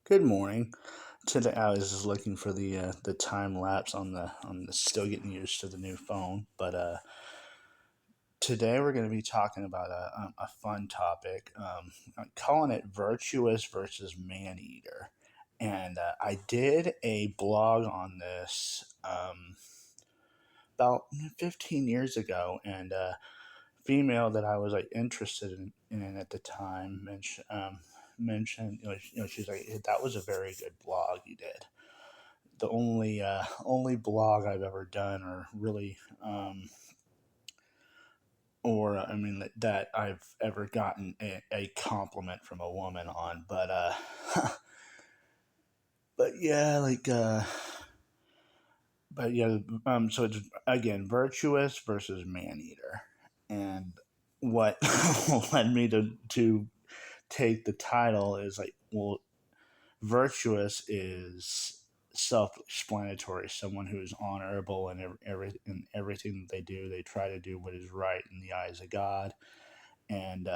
Good morning. Today I was just looking for the time lapse on the still getting used to the new phone, but today we're going to be talking about a fun topic. I'm calling it virtuous versus maneater, and I did a blog on this about 15 years ago, and female that I was like interested in at the time mentioned she's like that was a very good blog you did. The only blog I've ever done, or really, or I mean that I've ever gotten a compliment from a woman on. But but yeah, but yeah, so it's again virtuous versus man eater, and what led me to take the title is like, well, virtuous is self-explanatory. Someone who is honorable in everything that they do. They try to do what is right in the eyes of God, and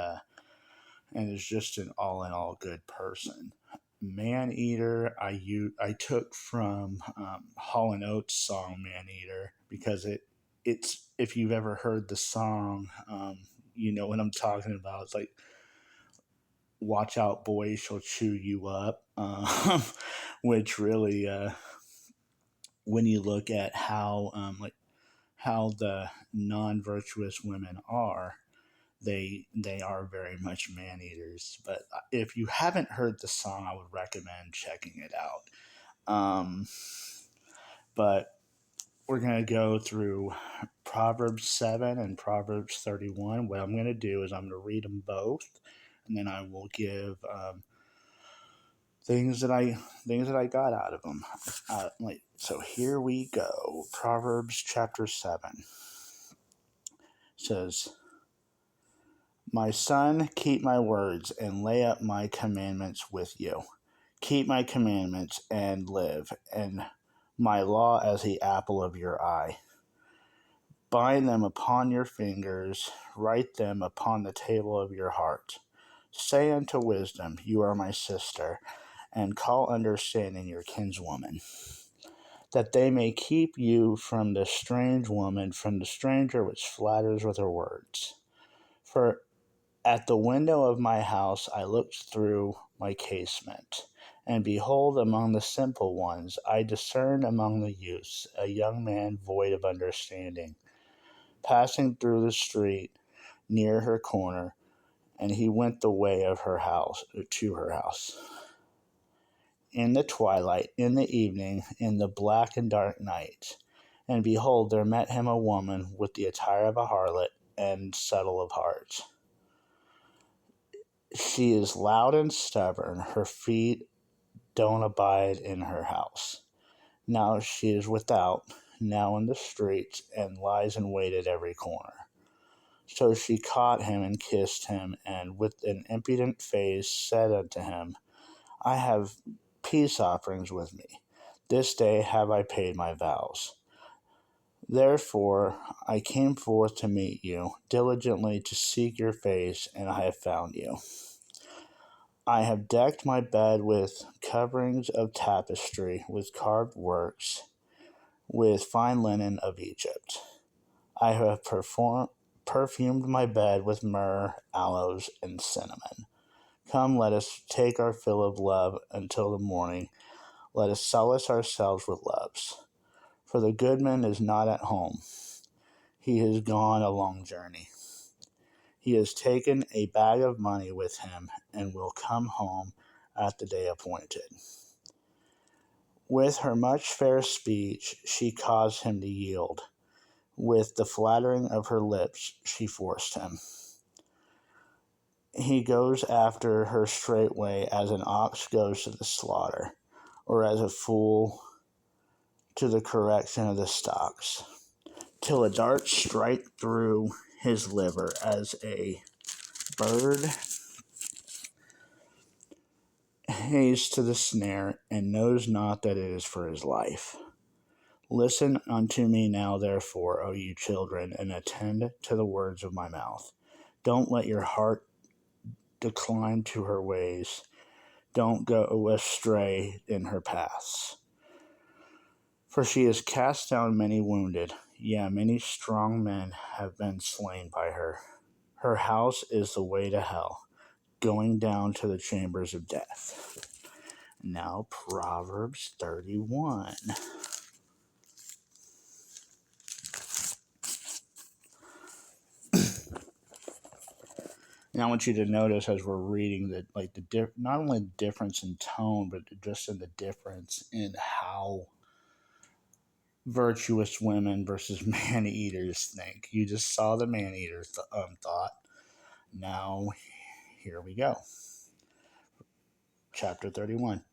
is just an all-in-all good person. Man Eater, I took from Hall and Oates' song "Man Eater" because it's if you've ever heard the song, you know what I'm talking about. It's like, watch out, boy, she'll chew you up. Which really, when you look at how, how the non-virtuous women are, they are very much man eaters. But if you haven't heard the song, I would recommend checking it out. But we're gonna go through Proverbs 7 and Proverbs 31. What I'm gonna do is I'm gonna read them both, and then I will give things that I got out of them. So here we go. Proverbs chapter 7 says, "My son, keep my words and lay up my commandments with you. Keep my commandments and live, and my law as the apple of your eye. Bind them upon your fingers, write them upon the table of your heart. Say unto wisdom, you are my sister, and call understanding your kinswoman, that they may keep you from the strange woman, from the stranger which flatters with her words. For at the window of my house I looked through my casement, and behold, among the simple ones I discerned among the youths a young man void of understanding, passing through the street near her corner, and he went the way of her house to her house. In the twilight, in the evening, in the black and dark night. And behold, there met him a woman with the attire of a harlot and subtle of heart. She is loud and stubborn, her feet don't abide in her house. Now she is without, now in the streets, and lies in wait at every corner. So she caught him and kissed him, and with an impudent face said unto him, I have peace offerings with me. This day have I paid my vows. Therefore I came forth to meet you, diligently to seek your face, and I have found you. I have decked my bed with coverings of tapestry, with carved works, with fine linen of Egypt. I have perfumed my bed with myrrh, aloes, and cinnamon. Come, let us take our fill of love until the morning. Let us solace ourselves with loves. For the goodman is not at home. He has gone a long journey. He has taken a bag of money with him, and will come home at the day appointed. With her much fair speech she caused him to yield. With the flattering of her lips she forced him. He goes after her straightway as an ox goes to the slaughter, or as a fool to the correction of the stocks, till a dart strike through his liver, as a bird hastes to the snare, and knows not that it is for his life. Listen unto me now, therefore, O you children, and attend to the words of my mouth. Don't let your heart decline to her ways. don't go astray in her paths. For she has cast down many wounded, yea, many strong men have been slain by her. Her house is the way to hell, going down to the chambers of death. Now, Proverbs 31. And I want you to notice as we're reading that, like not only the difference in tone, but just in the difference in how virtuous women versus man-eaters think. You just saw the man-eater thought. Now, here we go. Chapter 31.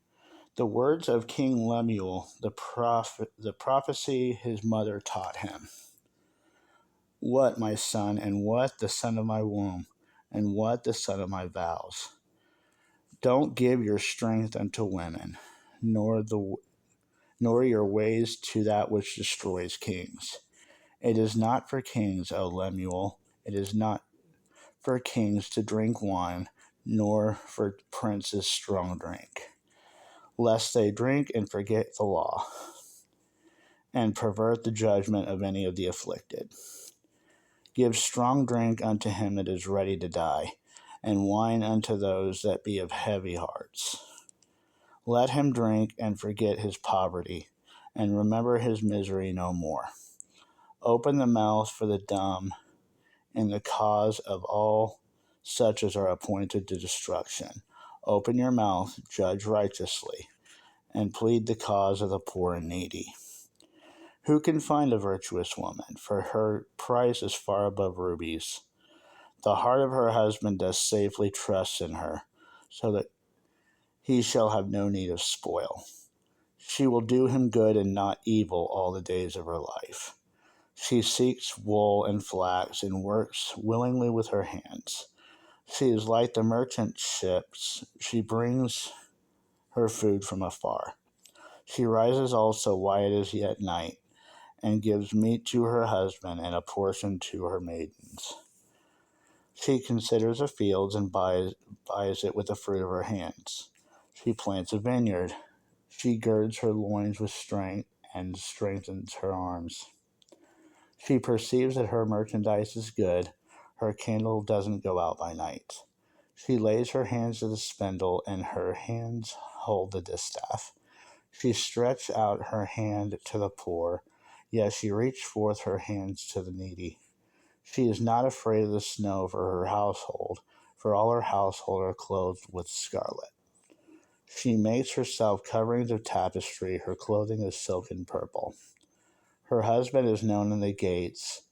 The words of King Lemuel, the prophecy his mother taught him. What, my son, and what the son of my womb, and what the son of my vows? Don't give your strength unto women, nor your ways to that which destroys kings. It is not for kings, O Lemuel, it is not for kings to drink wine, nor for princes strong drink, lest they drink and forget the law, and pervert the judgment of any of the afflicted. Give strong drink unto him that is ready to die, and wine unto those that be of heavy hearts. Let him drink and forget his poverty, and remember his misery no more. Open the mouth for the dumb in the cause of all such as are appointed to destruction. Open your mouth, judge righteously, and plead the cause of the poor and needy. Who can find a virtuous woman? For her price is far above rubies. The heart of her husband does safely trust in her, so that he shall have no need of spoil. She will do him good and not evil all the days of her life. She seeks wool and flax and works willingly with her hands. She is like the merchant ships. She brings her food from afar. She rises also while it is yet night, and gives meat to her husband and a portion to her maidens. She considers the fields and buys it with the fruit of her hands. She plants a vineyard. She girds her loins with strength and strengthens her arms. She perceives that her merchandise is good. Her candle doesn't go out by night. She lays her hands to the spindle, and her hands hold the distaff. She stretched out her hand to the poor, yet she reached forth her hands to the needy. She is not afraid of the snow for her household, for all her household are clothed with scarlet. She makes herself coverings of tapestry, her clothing is silk and purple. Her husband is known in the gates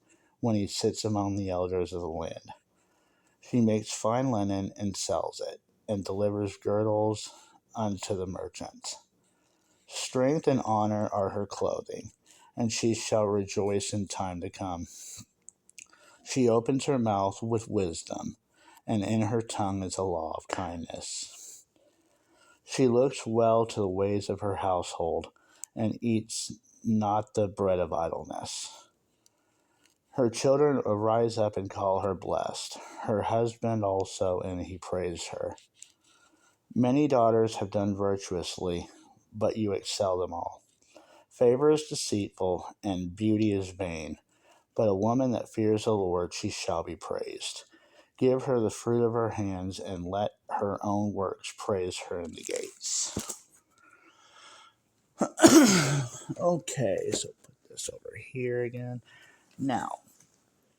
when he sits among the elders of the land. She makes fine linen and sells it, and delivers girdles unto the merchant. Strength and honor are her clothing, and she shall rejoice in time to come. She opens her mouth with wisdom, and in her tongue is a law of kindness. She looks well to the ways of her household, and eats not the bread of idleness. Her children arise up and call her blessed, her husband also, and he praise her. Many daughters have done virtuously, but you excel them all. Favor is deceitful, and beauty is vain, but a woman that fears the Lord, she shall be praised. Give her the fruit of her hands, and let her own works praise her in the gates. Okay, so put this over here again. Now,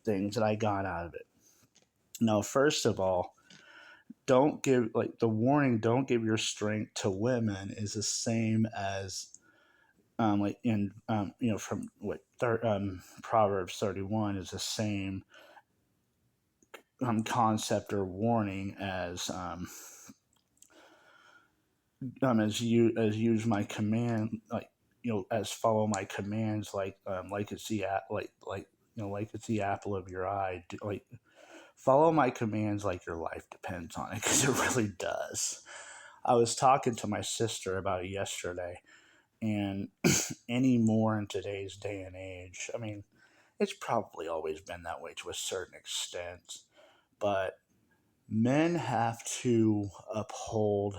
things that I got out of it. Now, first of all, don't give, like, the warning, don't give your strength to women is the same as, like, in, from what, Proverbs 31 is the same concept or warning as use my command, like, as follow my commands, like it's the like it's the apple of your eye. Like, follow my commands like your life depends on it, because it really does. I was talking to my sister about it yesterday, and anymore in today's day and age, I mean, it's probably always been that way to a certain extent, but men have to uphold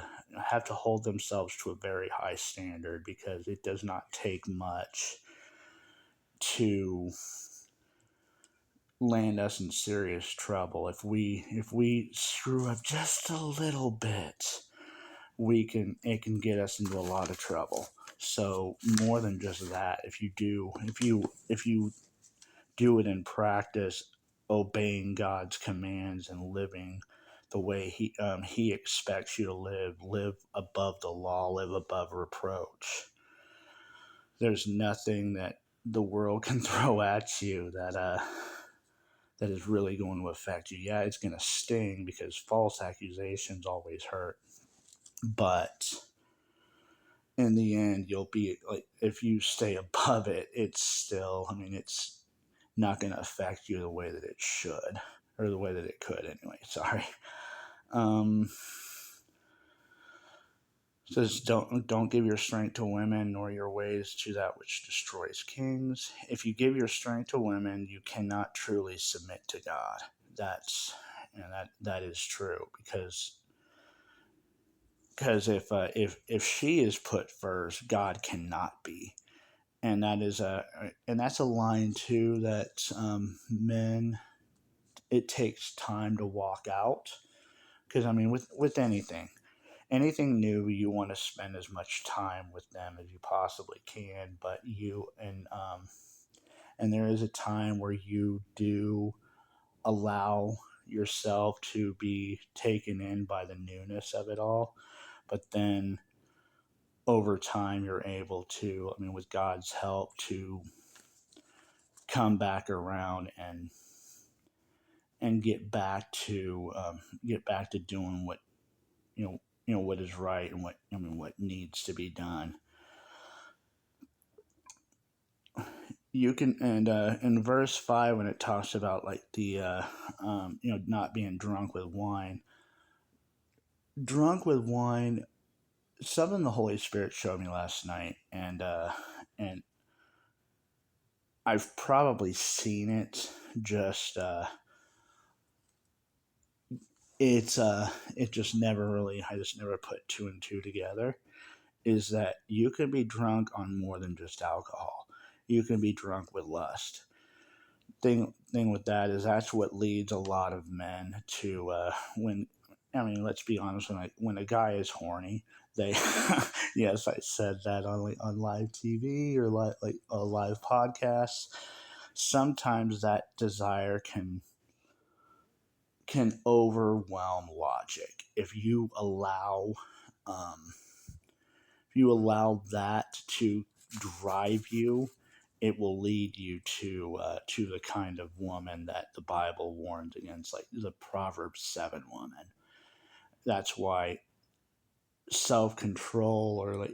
have to hold themselves to a very high standard, because it does not take much to land us in serious trouble. If we screw up just a little bit, it can get us into a lot of trouble. So more than just that, if you do it in practice, obeying God's commands and living the way he expects you to live above the law, live above reproach. There's nothing that the world can throw at you that is really going to affect you. Yeah, it's going to sting, because false accusations always hurt, but in the end, you'll be like, if you stay above it, it's still, I mean, it's not going to affect you the way that it should, or the way that it could anyway. Sorry. Um, says, don't give your strength to women, nor your ways to that which destroys kings. If you give your strength to women, you cannot truly submit to God. That's that is true, because if she is put first, God cannot be, and that's a line too that men, it takes time to walk out, because I mean, with anything new, you want to spend as much time with them as you possibly can, but and there is a time where you do allow yourself to be taken in by the newness of it all, but then over time you're able to, I mean, with God's help, to come back around and get back to doing what what is right, and what needs to be done. You can, and in verse 5, when it talks about like the not being drunk with wine, something the Holy Spirit showed me last night, and I've probably seen it. Just it just never really, I just never put two and two together. Is that you can be drunk on more than just alcohol. You can be drunk with lust. Thing with that is, that's what leads a lot of men to, when, I mean, let's be honest, when a guy is horny, they yes, I said that on live TV, or like a live podcast. Sometimes that desire can overwhelm logic. Um, if you allow that to drive you, it will lead you to the kind of woman that the Bible warns against, like the Proverbs 7 woman. That's why self control,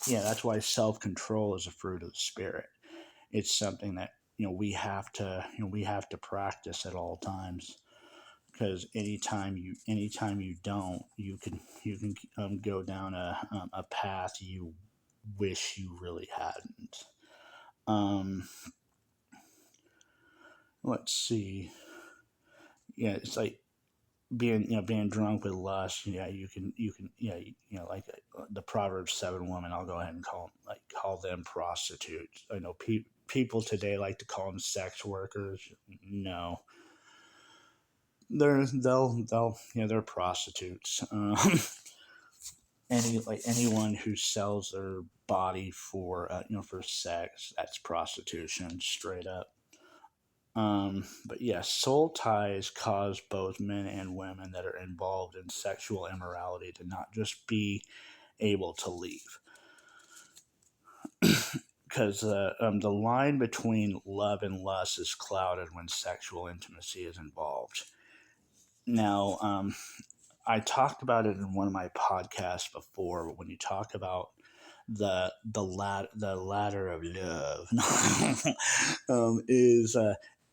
that's why self control is a fruit of the Spirit. It's something that we have to practice at all times, because anytime you don't, you can go down a path you wish you really hadn't. Um, let's see. Yeah, it's like being drunk with lust. Yeah, you can like the Proverbs 7 woman. I'll go ahead and call them prostitutes. I know people today like to call them sex workers. No, they're prostitutes. Anyone who sells their body for for sex, that's prostitution, straight up. But yes, soul ties cause both men and women that are involved in sexual immorality to not just be able to leave, because the line between love and lust is clouded when sexual intimacy is involved. Now, I talked about it in one of my podcasts before, but when you talk about the ladder of love, is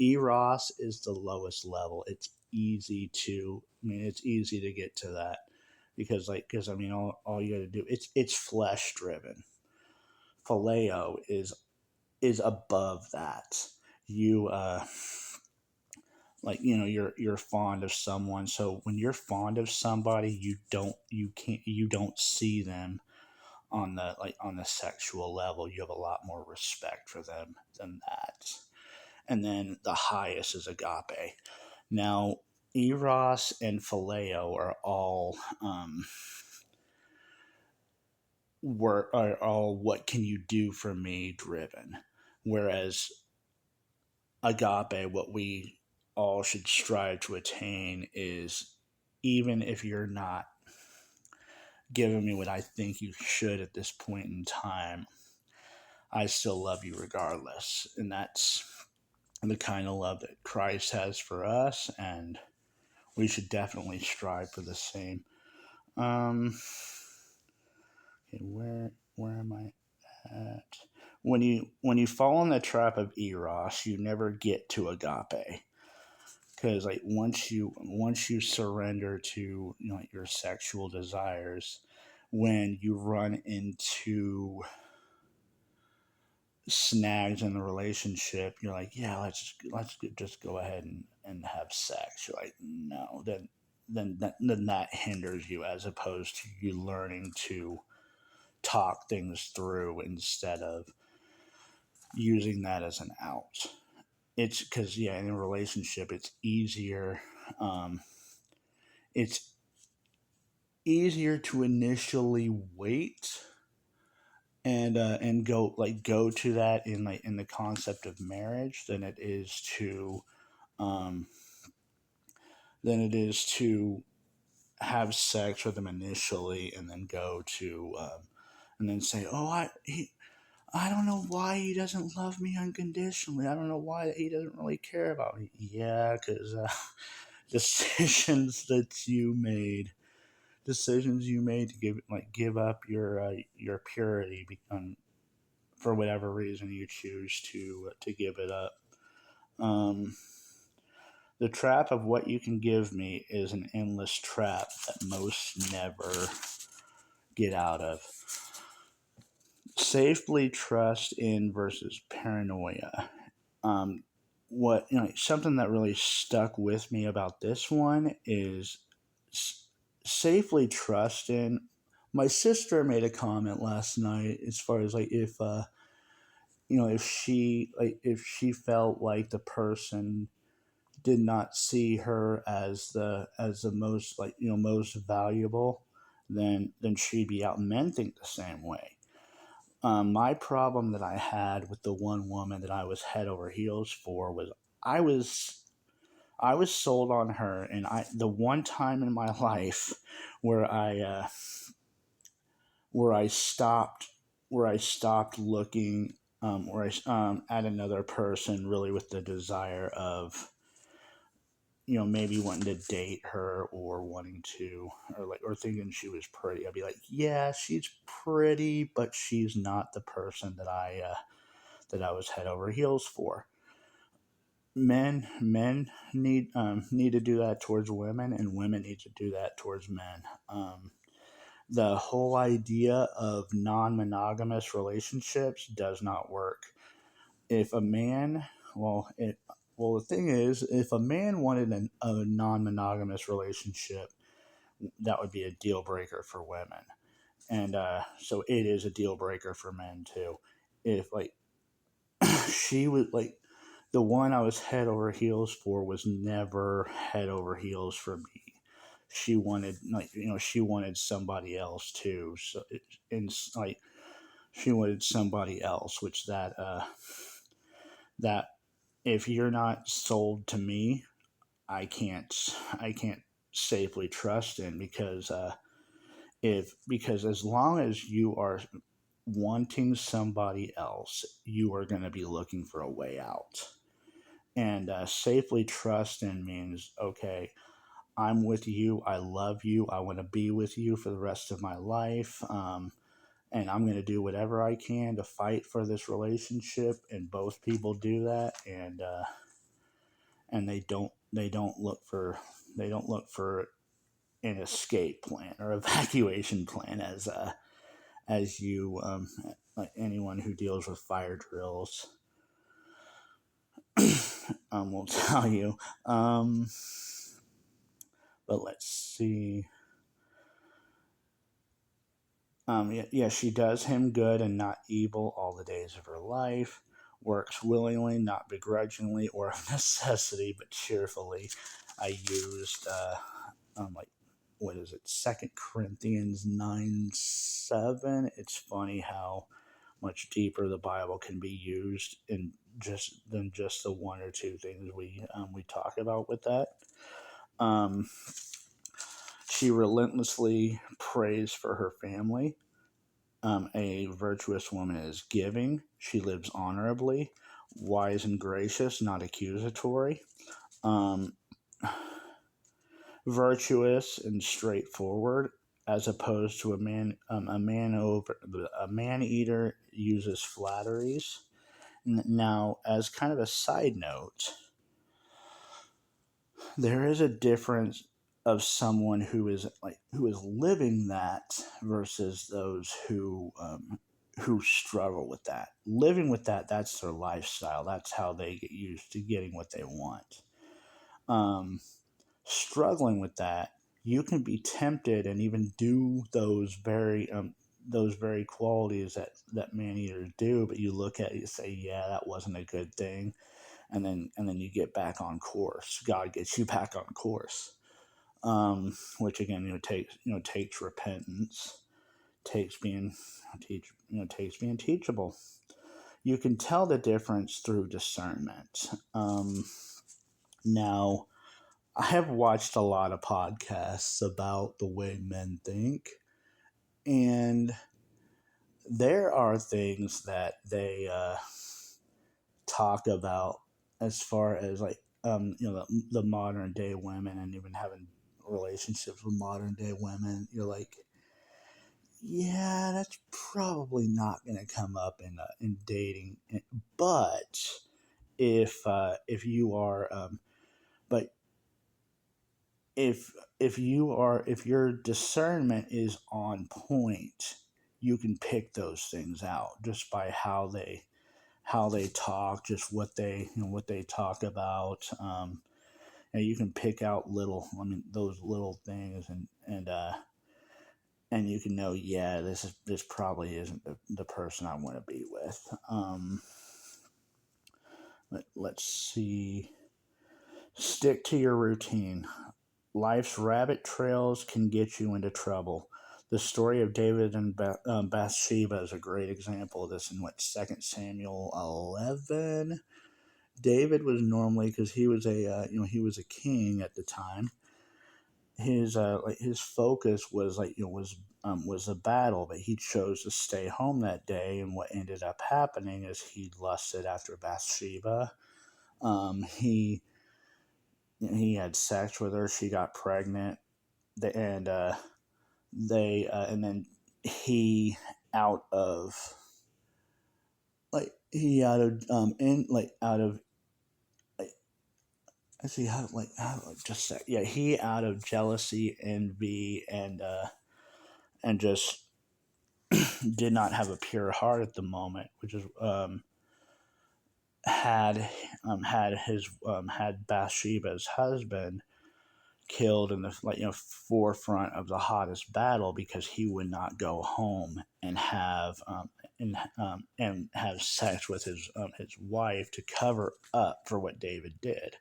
eros is the lowest level. It's easy to get to that, because I mean, all you got to do, it's flesh driven. Phileo is above that. You like, you're fond of someone. So when you're fond of somebody, you don't see them on the, like, on the sexual level. You have a lot more respect for them than that. And then the highest is agape. Now, eros and phileo are all what can you do for me driven, whereas agape, what we all should strive to attain, is even if you're not giving me what I think you should at this point in time, I still love you regardless. And that's the kind of love that Christ has for us, and we should definitely strive for the same. Okay, where am I at? When you fall in the trap of eros, you never get to agape, because, like, once you surrender to, like, your sexual desires, when you run into snags in the relationship, you're like, yeah, let's just go ahead and have sex. You're like, no, then that hinders you, as opposed to you learning to talk things through instead of using that as an out. It's because, yeah, in a relationship, um it's easier to initially wait and go to that in, like, in the concept of marriage, um than it is to have sex with them initially, and then go to and then say, oh, I don't know why he doesn't love me unconditionally. I don't know why he doesn't really care about me. Yeah, because decisions that you made, decisions you made to give up your purity, for whatever reason you choose to give it up. Um, the trap of what you can give me is an endless trap that most never get out of. Safely trust in versus paranoia. Um, what something that really stuck with me about this one is s- safely trust in. My sister made a comment last night, as far as, like, if she felt like the person did not see her as the most, like, most valuable, then she'd be out. Men think the same way. My problem that I had with the one woman that I was head over heels for was, I was I was sold on her, and the one time in my life where I stopped looking, at another person, really with the desire of, maybe wanting to date her, or wanting to, or thinking she was pretty. I'd be like, yeah, she's pretty, but she's not the person that I was head over heels for. Men need to do that towards women, and women need to do that towards men. The whole idea of non-monogamous relationships does not work. If a man, well, the thing is, if a man wanted a non-monogamous relationship, that would be a deal breaker for women, and so it is a deal breaker for men too. If, like, she was like, the one I was head over heels for was never head over heels for me. She wanted, she wanted somebody else too. So and, like, she wanted somebody else, which that if you're not sold to me, I can't safely trust in, because as long as you are wanting somebody else, you are going to be looking for a way out. And safely trust in means, okay, I'm with you, I love you, I want to be with you for the rest of my life, and I'm going to do whatever I can to fight for this relationship. And both people do that, and they don't look for an escape plan or evacuation plan, as you, like anyone who deals with fire drills. will tell you. Um, but let's see. Yeah, she does him good and not evil all the days of her life. Works willingly, not begrudgingly or of necessity, but cheerfully. I used like what is it? 2 Corinthians 9:7. It's funny how much deeper the Bible can be used in just the one or two things we talk about with that. Um, she relentlessly prays for her family. A virtuous woman is giving. She lives honorably, wise and gracious, not accusatory. Um, Virtuous and straightforward, as opposed to a man eater uses flatteries. Now, as kind of a side note, there is a difference of someone who is living that versus those who struggle with that. Living with that, that's their lifestyle. That's how they get used to getting what they want. Um, Struggling with that, you can be tempted and even do those very qualities that man eaters do, but you look at it and say, yeah, that wasn't a good thing, and then you get back on course. God gets you back on course, which again, takes repentance, takes being takes being teachable. You can tell the difference through discernment. Now, I have watched a lot of podcasts about the way men think, and there are things that they talk about as far as like the modern day women and even having relationships with modern day women. You're like, yeah, that's probably not going to come up in dating, but if you are but if your discernment is on point, you can pick those things out just by how they talk, just what they talk about. And you can pick out those little things, and you can know, yeah, this probably isn't the person I want to be with. Let's see. Stick to your routine. Life's rabbit trails can get you into trouble. The story of David and Bathsheba is a great example of this in Second Samuel 11. David was normally, because he was a king at the time. His focus was was a battle, but he chose to stay home that day. And what ended up happening is he lusted after Bathsheba. He he had sex with her. She got pregnant, and then he out of he out of in out of I see how just say, yeah, he out of jealousy, envy, and just did not have a pure heart at the moment, which is had Bathsheba's husband killed in the forefront of the hottest battle because he would not go home and have sex with his wife to cover up for what David did,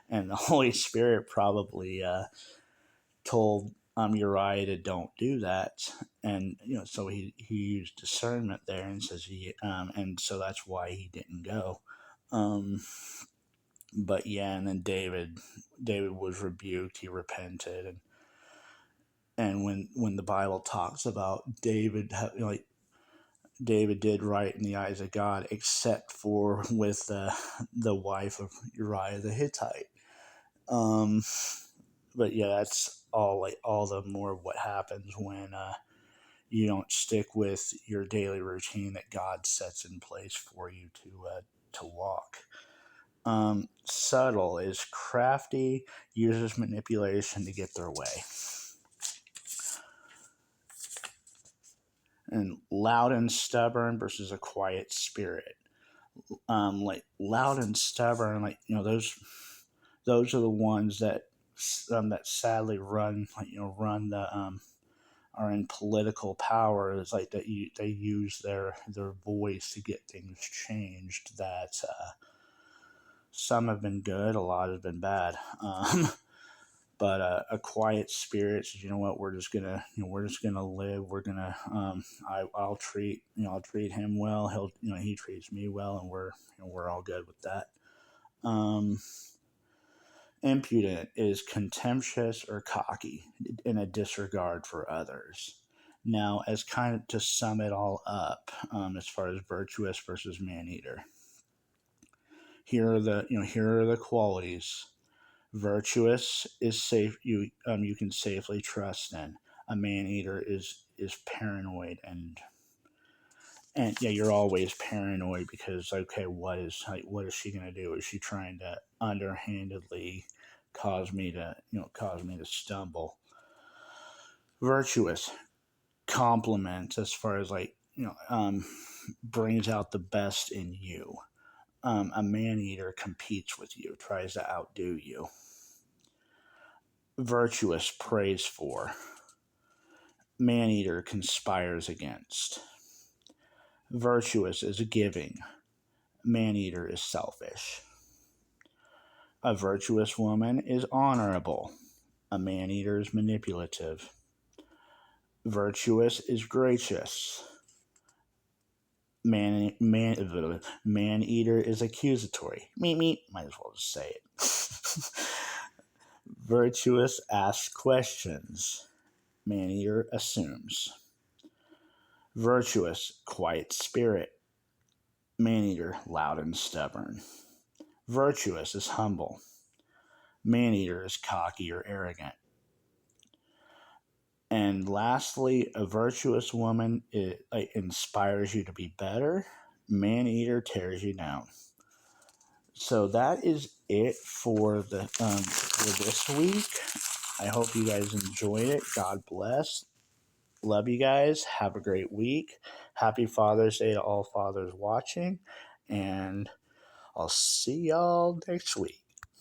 and the Holy Spirit probably told Uriah to don't do that, and so he used discernment there and says and so that's why he didn't go. Um, but yeah, and then David was rebuked. He repented, and when the Bible talks about David, David did right in the eyes of God, except for with the wife of Uriah the Hittite. Um, but yeah, that's all the more what happens when you don't stick with your daily routine that God sets in place for you to walk. Subtle is crafty, uses manipulation to get their way. And loud and stubborn versus a quiet spirit. like loud and stubborn, like those are the ones that sadly run, run the are in political power. Is like that they use their voice to get things changed. That some have been good, a lot have been bad. But a quiet spirit says, you know what, we're just gonna live. We're gonna, I'll treat him well. He treats me well, and we're all good with that. Um, Impudent is contemptuous or cocky in a disregard for others. Now, as kind of to sum it all up, as far as virtuous versus maneater, here are the qualities. Virtuous is safe. You can safely trust in. A maneater is paranoid, and yeah, you're always paranoid because, okay, what is she gonna do? Is she trying to underhandedly cause me to stumble? Virtuous compliments, as far as brings out the best in you. A maneater competes with you, tries to outdo you. Virtuous prays for. Maneater conspires against. Virtuous is giving. Maneater is selfish. A virtuous woman is honorable. A maneater is manipulative. Virtuous is gracious. Man eater is accusatory. Meet me. Might as well just say it. Virtuous asks questions. Maneater assumes. Virtuous, quiet spirit. Maneater, loud and stubborn. Virtuous is humble. Maneater is cocky or arrogant. And lastly, a virtuous woman inspires you to be better. Maneater tears you down. So that is it for for this week. I hope you guys enjoyed it. God bless. Love you guys. Have a great week. Happy Father's Day to all fathers watching. And I'll see y'all next week.